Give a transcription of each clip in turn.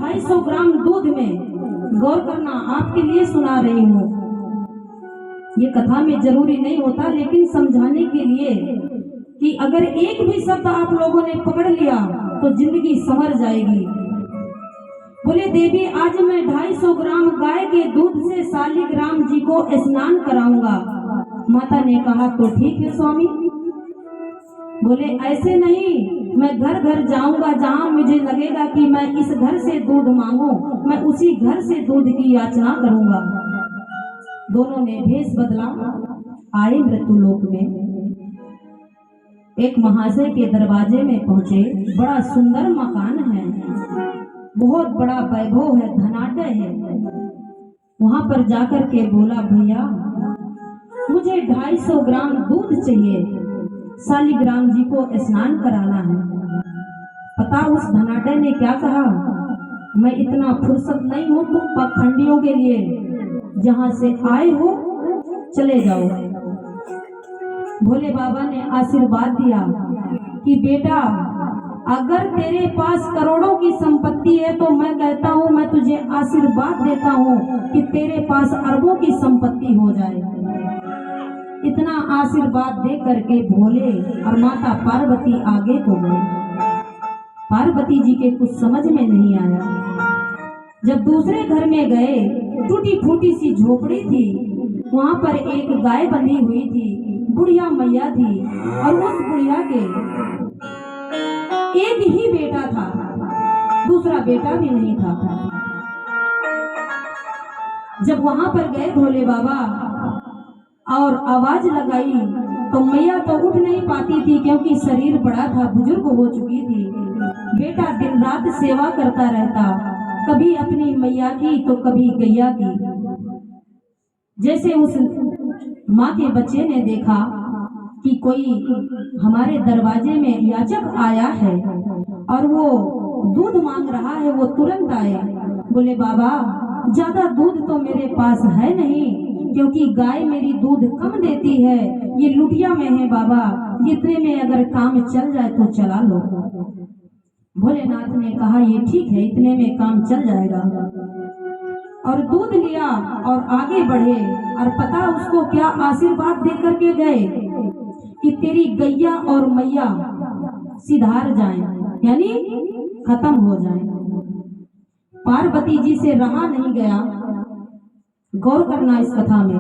250 ग्राम दूध में, गौर करना, आपके लिए सुना रही हूँ। ये कथा में जरूरी नहीं होता, लेकिन समझाने के लिए कि अगर एक भी शब्द आप लोगों ने पकड़ लिया तो जिंदगी संवर जाएगी। बोले देवी, आज मैं 250 ग्राम गाय के दूध से शालिग्राम जी को स्नान कराऊंगा। माता ने कहा तो ठीक है स्वामी। बोले ऐसे नहीं, मैं घर घर जाऊंगा, जहां मुझे लगेगा कि मैं इस घर से दूध मांगू, मैं उसी घर से दूध की याचना करूंगा। दोनों ने भेष बदला, आए मृत्युलोक में। एक महाशय के दरवाजे में पहुंचे। बड़ा सुंदर मकान है, बहुत बड़ा वैभव है, धनाढ्य है। वहां पर जाकर के बोला, भैया मुझे 250 ग्राम दूध चाहिए, शालिग्राम जी को स्नान कराना है। पता उस धनाढ्य ने क्या कहा, मैं इतना फुर्सत नहीं हूं तुम पाखंडियों के लिए, जहां से आए हो चले जाओ। भोले बाबा ने आशीर्वाद दिया कि बेटा, अगर तेरे पास करोड़ों की संपत्ति है तो मैं कहता हूं, मैं तुझे आशीर्वाद देता हूं कि तेरे पास अरबों की संपत्ति हो जाए। इतना आशीर्वाद दे करके भोले और माता पार्वती आगे को गए। पार्वती जी के कुछ समझ में नहीं आया। जब दूसरे घर में गए, टूटी फूटी सी झोपड़ी थी, वहां पर एक गाय बंधी हुई थी, बुढ़िया मैया थी, और उस बुढ़िया के एक ही बेटा था, दूसरा बेटा भी नहीं था। जब वहां पर गए भोले बाबा और आवाज लगाई तो मैया तो उठ नहीं पाती थी, क्योंकि शरीर बड़ा था, बुजुर्ग हो चुकी थी। बेटा दिन रात सेवा करता रहता, कभी अपनी मैया की तो कभी गैया की। जैसे उस माँ के बच्चे ने देखा कि कोई हमारे दरवाजे में याचक आया है और वो दूध मांग रहा है, वो तुरंत आए। बोले बाबा, ज्यादा दूध तो मेरे पास है नहीं, क्योंकि गाय मेरी दूध कम देती है, ये लुटिया में है बाबा, इतने में अगर काम चल जाए तो चला लो। भोलेनाथ ने कहा ये ठीक है, इतने में काम चल जाएगा। और दूध लिया और आगे बढ़े, और पता उसको क्या आशीर्वाद दे करके गए कि तेरी गैया और मैया सिधार जाएं, यानी खत्म हो जाएं। पार्वती जी से रहा नहीं गया। गौर करना इस कथा में।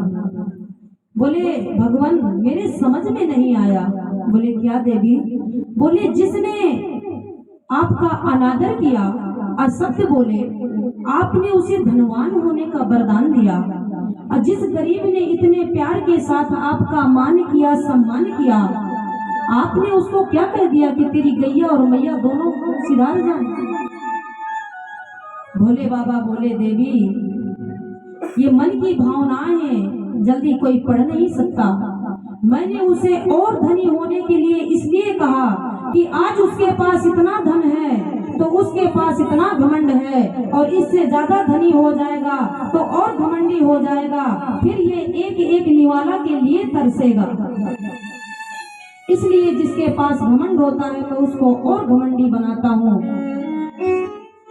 बोले भगवान, मेरे समझ में नहीं आया। बोले क्या देवी? बोले जिसने आपका अनादर किया, असत्य बोले, आपने उसे धनवान होने का वरदान दिया, और जिस गरीब ने इतने प्यार के साथ आपका मान किया, सम्मान किया, आपने उसको क्या कह दिया कि तेरी गैया और मैया दोनों सिधार जाए। भोले बाबा बोले देवी, ये मन की भावनाएं हैं, जल्दी कोई पढ़ नहीं सकता। मैंने उसे और धनी होने के लिए इसलिए कहा कि आज उसके पास इतना धन है तो उसके पास इतना घमंड है, और इससे ज्यादा धनी हो जाएगा तो और घमंडी हो जाएगा, फिर ये एक एक निवाला के लिए तरसेगा। इसलिए जिसके पास घमंड होता है तो उसको और घमंडी बनाता हूँ।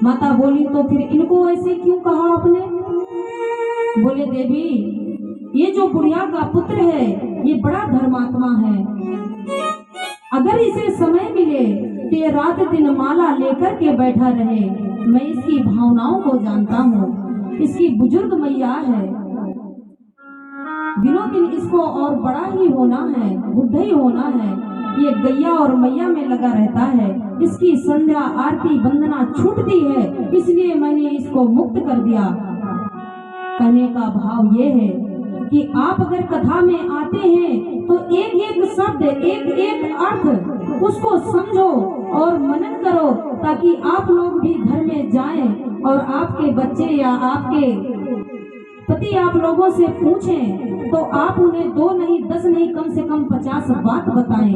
माता बोली तो फिर इनको ऐसे क्यों कहा आपने? बोले देवी, ये जो बुढ़िया का पुत्र है ये बड़ा धर्मात्मा है, अगर इसे समय मिले तो ये रात दिन माला लेकर के बैठा रहे। मैं इसकी भावनाओं को जानता हूँ, इसकी बुजुर्ग मैया है, दिनों दिन इसको और बड़ा ही होना है, बुढ़ा ही होना है। ये गैया और मैया में लगा रहता है, इसकी संध्या आरती वंदना छूटती है, इसलिए मैंने इसको मुक्त कर दिया। कहने का भाव ये है कि आप अगर कथा में आते हैं तो एक एक शब्द, एक एक अर्थ उसको समझो और मनन करो, ताकि आप लोग भी घर में जाएं और आपके बच्चे या आपके पति आप लोगों से पूछें तो आप उन्हें 2 नहीं 10 नहीं कम से कम 50 बात बताएं।